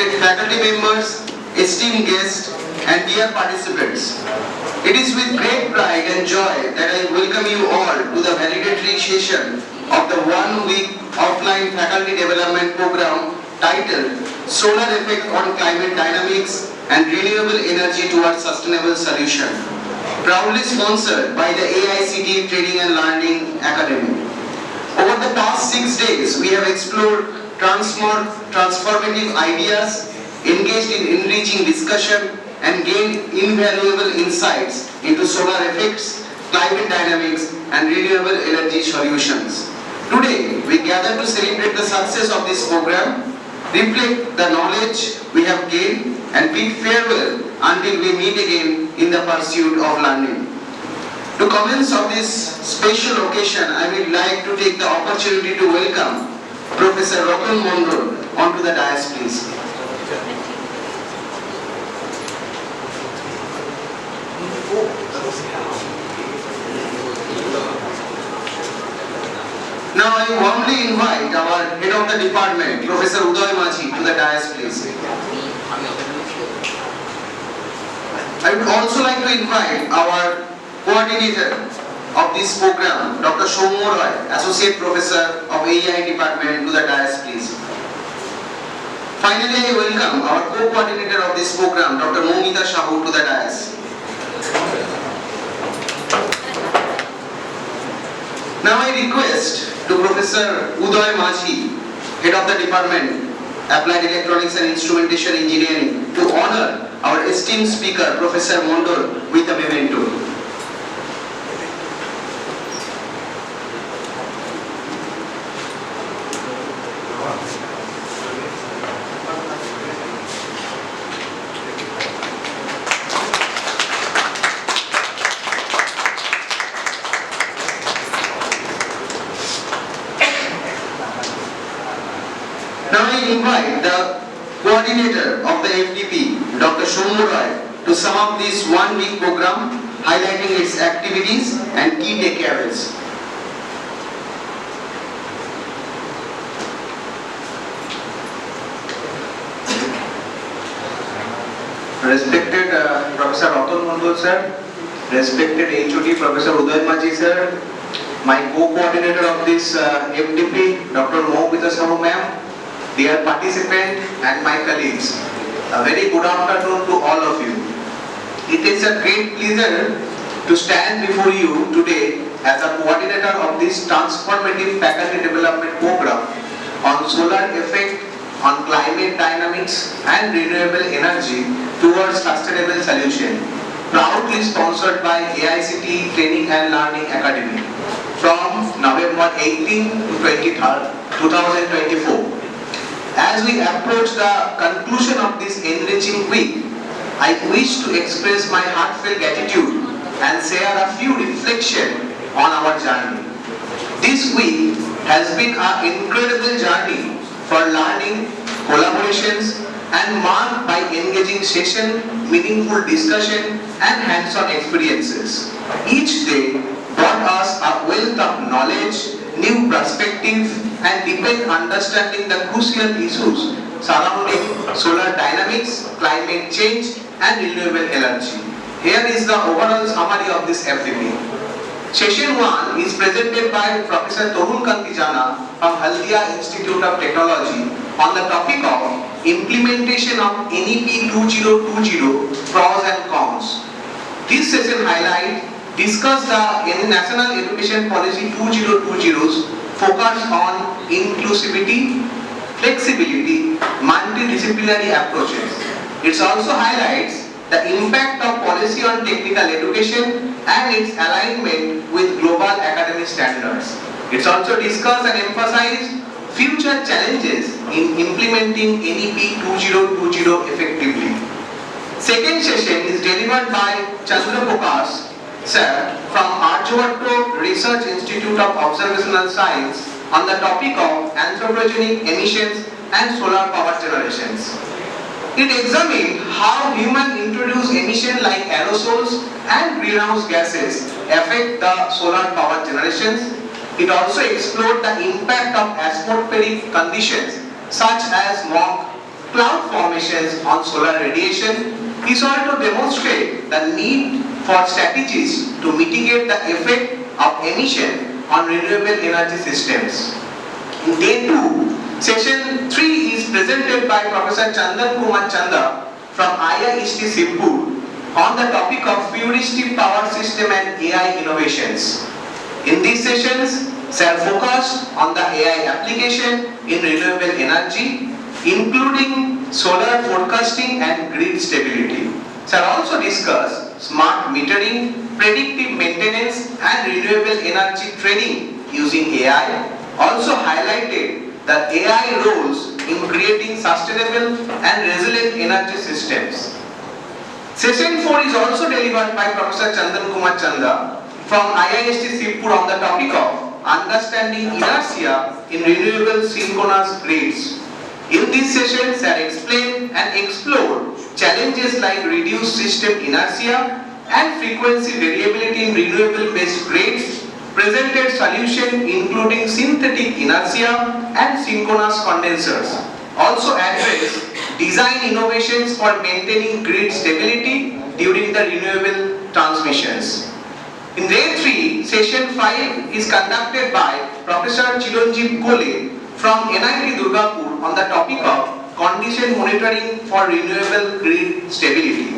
respected faculty members, esteemed guests, and dear participants. It is with great pride and joy that I welcome you all to the valedictory session of the one-week offline faculty development program titled Solar Effect on Climate Dynamics and Renewable Energy Towards Sustainable Solution, proudly sponsored by the AICTE Training and Learning Academy. Over the past 6 days, we have explored transformative ideas, engaged in enriching discussion, and gained invaluable insights into solar effects, climate dynamics, and renewable energy solutions. Today, we gather to celebrate the success of this program, reflect the knowledge we have gained, and bid farewell until we meet again in the pursuit of learning. To commence of this special occasion, I would like to take the opportunity to welcome Professor Ratan Mondol onto the dais, please. Now I warmly invite our head of the department, Professor Uday Maji, to the dais, please. I would also like to invite our coordinator of this program, Dr. Soumya Roy, Associate Professor of AI Department, to the dais, please. Finally, I welcome our co-coordinator of this program, Dr. Moumita Sahu, to the dais. Now I request to Professor Uday Maji, Head of the Department, Applied Electronics and Instrumentation Engineering, to honor our esteemed speaker, Professor Mondol, with a memento. Now I invite the coordinator of the FDP, Dr. Soumya Roy, to sum up this one-week program, highlighting its activities and key takeaways. Respected Professor Ratan Mondol sir, respected HOD Professor Uday Maji sir, my co-coordinator of this FDP, Dr. Moumita Sahu ma'am, dear participant and my colleagues, a very good afternoon to all of you. It is a great pleasure to stand before you today as a coordinator of this transformative faculty development program on solar effect on climate dynamics and renewable energy towards sustainable solution, proudly sponsored by AICTE Training and Learning Academy from November 18 to 23rd, 2024. As we approach the conclusion of this enriching week, I wish to express my heartfelt gratitude and share a few reflections on our journey. This week has been an incredible journey for learning, collaborations, and marked by engaging session, meaningful discussion, and hands-on experiences. Each day brought us a wealth of knowledge, new perspective, and deepened understanding the crucial issues surrounding solar dynamics, climate change, and renewable energy. Here is the overall summary of this FDP. Session 1 is presented by Professor Torun Kantijana from Haldia Institute of Technology on the topic of implementation of NEP 2020 pros and cons. This session discuss the National Education Policy 2020's focus on inclusivity, flexibility, multidisciplinary approaches. It also highlights the impact of policy on technical education and its alignment with global academic standards. It also discuss and emphasize future challenges in implementing NEP 2020 effectively. Second session is delivered by Chandra Prakash sir from Arjavadro Research Institute of Observational Science on the topic of anthropogenic emissions and solar power generations. It examined how human introduced emissions like aerosols and greenhouse gases affect the solar power generations. It also explored the impact of atmospheric conditions such as smog, cloud formation, information on solar radiation. He sought to demonstrate the need for strategies to mitigate the effect of emission on renewable energy systems. In day 2, session 3 is presented by Professor Chandan Kumar Chanda from IIST Sirpur on the topic of futuristic power system and AI innovations. In these sessions, Sir focused on the AI application in renewable energy, including solar forecasting and grid stability. Sir also discussed smart metering, predictive maintenance and renewable energy trading using AI. Also highlighted the AI roles in creating sustainable and resilient energy systems. Session 4 is also delivered by Professor Chandan Kumar Chanda from IIST Sirpur on the topic of understanding inertia in renewable synchronous grids. In this session, Sir explained and explored challenges like reduced system inertia and frequency variability in renewable-based grids, presented solutions including synthetic inertia and synchronous condensers. Also addressed design innovations for maintaining grid stability during the renewable transmissions. In day 3, session 5 is conducted by Professor Chiranjeev Kole from NIT Durgapur on the topic of condition monitoring for renewable grid stability.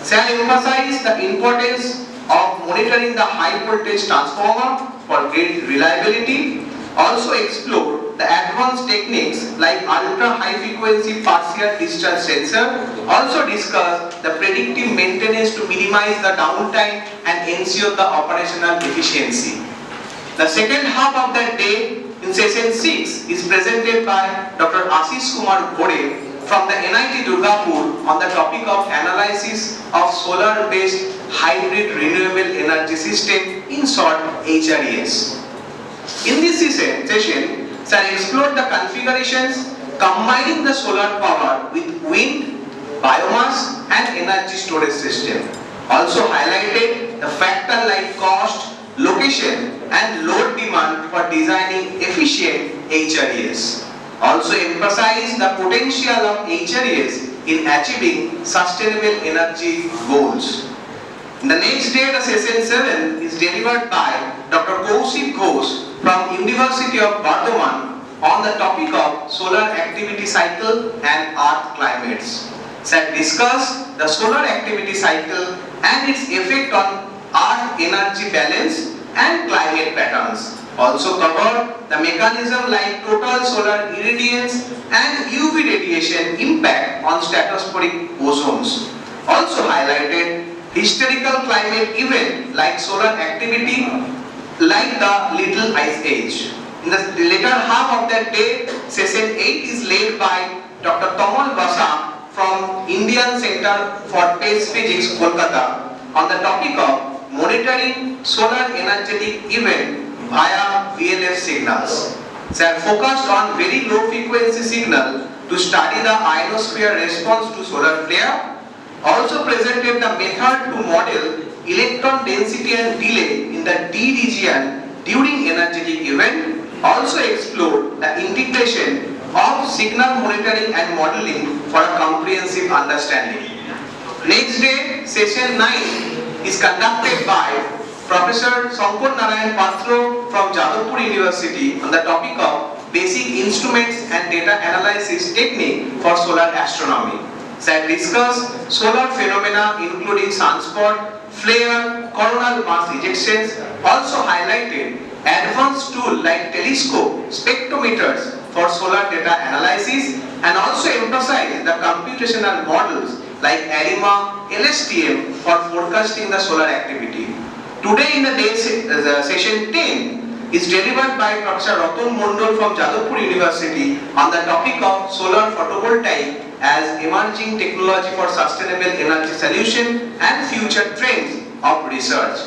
Sir emphasized the importance of monitoring the high voltage transformer for grid reliability. Also explored the advanced techniques like ultra high frequency partial discharge sensor. Also discussed the predictive maintenance to minimize the downtime and ensure the operational efficiency. The second half of that day in session 6 is presented by Dr. Ashish Kumar Ghore from the NIT Durgapur on the topic of analysis of solar based hybrid renewable energy system, in short HRES. In this session, Sir explored the configurations combining the solar power with wind, biomass and energy storage system. Also highlighted the factor like cost, location and load demand for designing efficient HRES. Also emphasized the potential of HRES in achieving sustainable energy goals. The next day, the session 7 is delivered by Dr. Kaushik Ghosh from University of Bardhaman on the topic of solar activity cycle and earth climates. Sir discussed the solar activity cycle and its effect on earth energy balance and climate patterns. Also covered the mechanism like total solar irradiance and UV radiation impact on stratospheric ozones. Also highlighted historical climate event like solar activity like the Little Ice Age. In the later half of that day, session 8 is led by Dr. Tamal Basa from Indian Center for Space Physics, Kolkata on the topic of monitoring solar energetic event via VLF signals. Sir focused on very low frequency signal to study the ionosphere response to solar flare. Also presented the method to model electron density and delay in the D region during energetic event. Also explored the integration of signal monitoring and modeling for a comprehensive understanding. Next day, session 9 is conducted by Professor Sankar Narayan Patro from Jadavpur University on the topic of basic instruments and data analysis technique for solar astronomy. Sir discussed solar phenomena including sunspot, flare, coronal mass ejections. Also highlighted advanced tools like telescope, spectrometers for solar data analysis, and also emphasized the computational models like ARIMA, LSTM for forecasting the solar activity. Today in the day session 10 is delivered by Professor Ratan Mondol from Jadavpur University on the topic of solar photovoltaic as emerging technology for sustainable energy solution and future trends of research.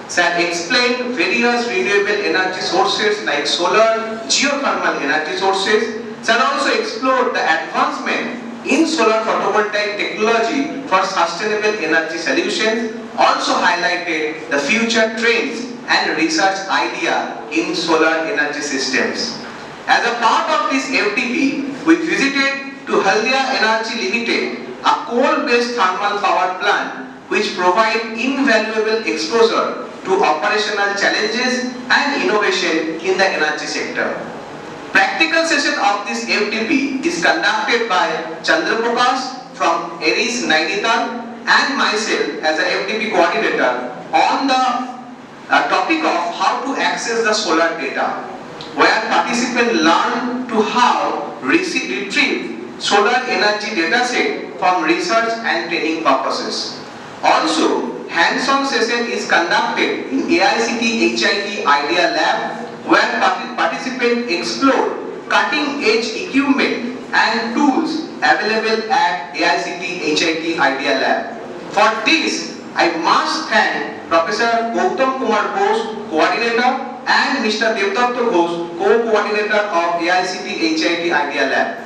Sir explained various renewable energy sources like solar, geothermal energy sources. Sir also explored the advancement in solar photovoltaic technology for sustainable energy solutions. Also highlighted the future trends and research idea in solar energy systems. As a part of this FDP, we visited to Haldia Energy Limited, a coal-based thermal power plant which provide invaluable exposure to operational challenges and innovation in the energy sector. Practical session of this FDP is conducted by Chandra Prakash from Aries Nainital and myself as a FDP coordinator on the topic of how to access the solar data, where participants learn to how retrieve solar energy data set from research and training purposes. Also, hands-on session is conducted in AICT HIT Idea Lab, where participants explore cutting-edge equipment and tools available at AICT HIT Idea Lab. For this, I must thank Professor Gautam Kumar Bose, Coordinator, and Mr. Devdatta Ghosh, Co-Coordinator of AICT HIT Idea Lab.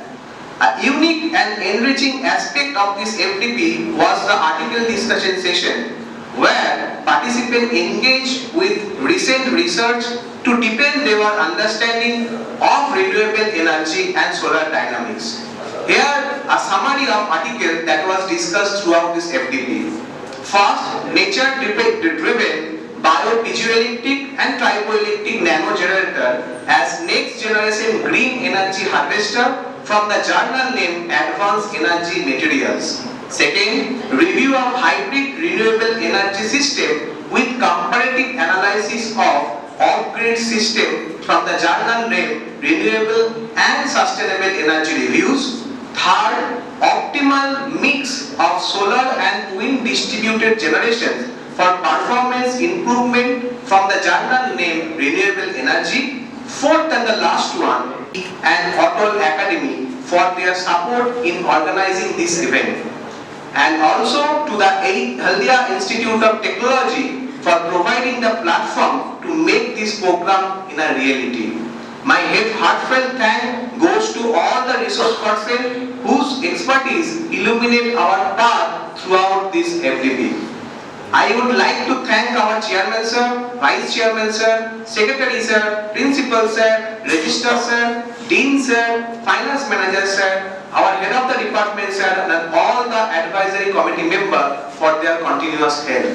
A unique and enriching aspect of this FDP was the article discussion session, where participants engaged with recent research to deepen their understanding of renewable energy and solar dynamics. Here, a summary of article that was discussed throughout this FDP. First, nature-driven bio-piezoelectric and triboelectric nano generator as next generation green energy harvester from the journal named Advanced Energy Materials. Second, review of hybrid renewable energy system with comparative analysis of off-grid system from the journal named Renewable and Sustainable Energy Reviews. Third, optimal mix of solar and wind distributed generation for performance improvement from the journal named Renewable Energy. Fourth and the last one, and ATAL Academy for their support in organizing this event. And also to the Haldia Institute of Technology for providing the platform to make this program in a reality. My heartfelt thanks goes to all the resource persons whose expertise illuminate our path throughout this FDP. I would like to thank our Chairman Sir, Vice Chairman Sir, Secretary Sir, Principal Sir, Registrar Sir, Dean Sir, Finance Manager Sir, our Head of the Department Sir, and all the Advisory Committee members for their continuous help.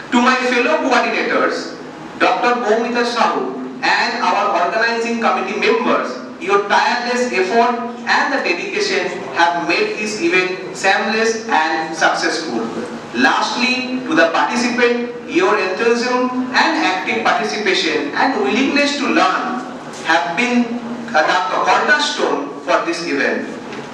To my fellow coordinators, Dr. Moumita Sahu, and our organizing committee members, your tireless effort and the dedication have made this event seamless and successful. Lastly, to the participant, your enthusiasm and active participation and willingness to learn have been the cornerstone for this event.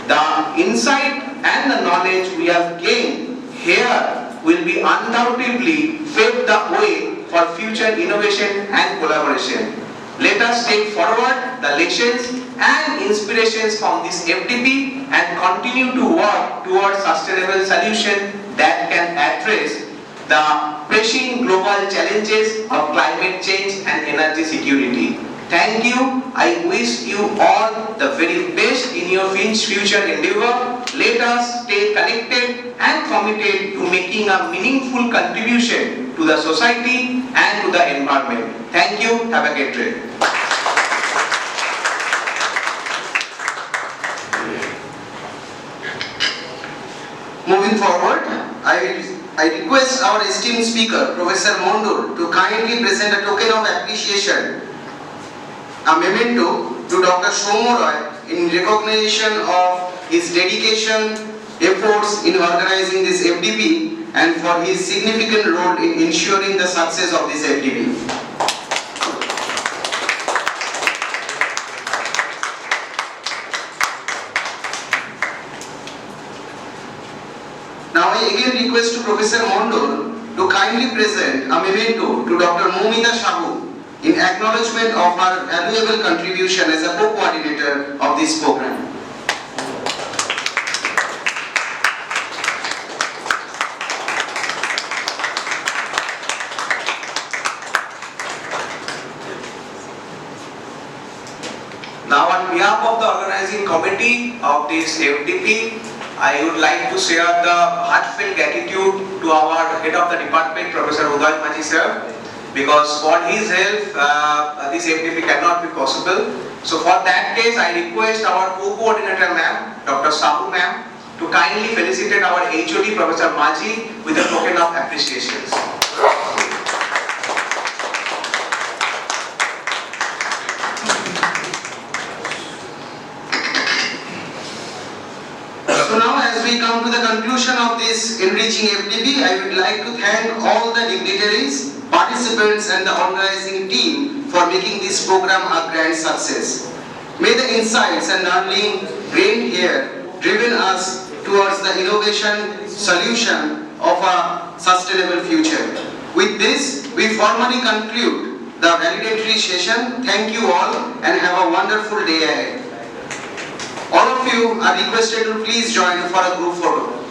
The insight and the knowledge we have gained here will be undoubtedly pave the way for future innovation and collaboration. Let us take forward the lessons and inspirations from this FDP and continue to work towards sustainable solutions that can address the pressing global challenges of climate change and energy security. Thank you. I wish you all the very best in your future endeavor. Let us stay connected and committed to making a meaningful contribution to the society and to the environment. Thank you. Have a great day. Moving forward, I request our esteemed speaker, Professor Mondol, to kindly present a token of appreciation, a memento to Dr. Shomo Roy in recognition of his dedication, efforts in organizing this FDP and for his significant role in ensuring the success of this FDP. Now I again request to Professor Mondol to kindly present a memento to Dr. Moumita Sahu in acknowledgement of her valuable contribution as a co-coordinator of this program. Now on behalf of the organizing committee of this FDP, I would like to share the heartfelt gratitude to our head of the department, Professor Uday Maji sir, because for his help, this FDP cannot be possible. So for that case, I request our co-coordinator ma'am, Dr. Sahu ma'am, to kindly felicitate our HOD Professor Maji with a token of appreciation. So now as we come to the conclusion of this enriching FDP, I would like to thank all the dignitaries, participants and the organizing team for making this program a grand success. May the insights and learning gained here driven us towards the innovation solution of a sustainable future. With this, we formally conclude the valedictory session. Thank you all and have a wonderful day ahead. All of you are requested to please join for a group photo.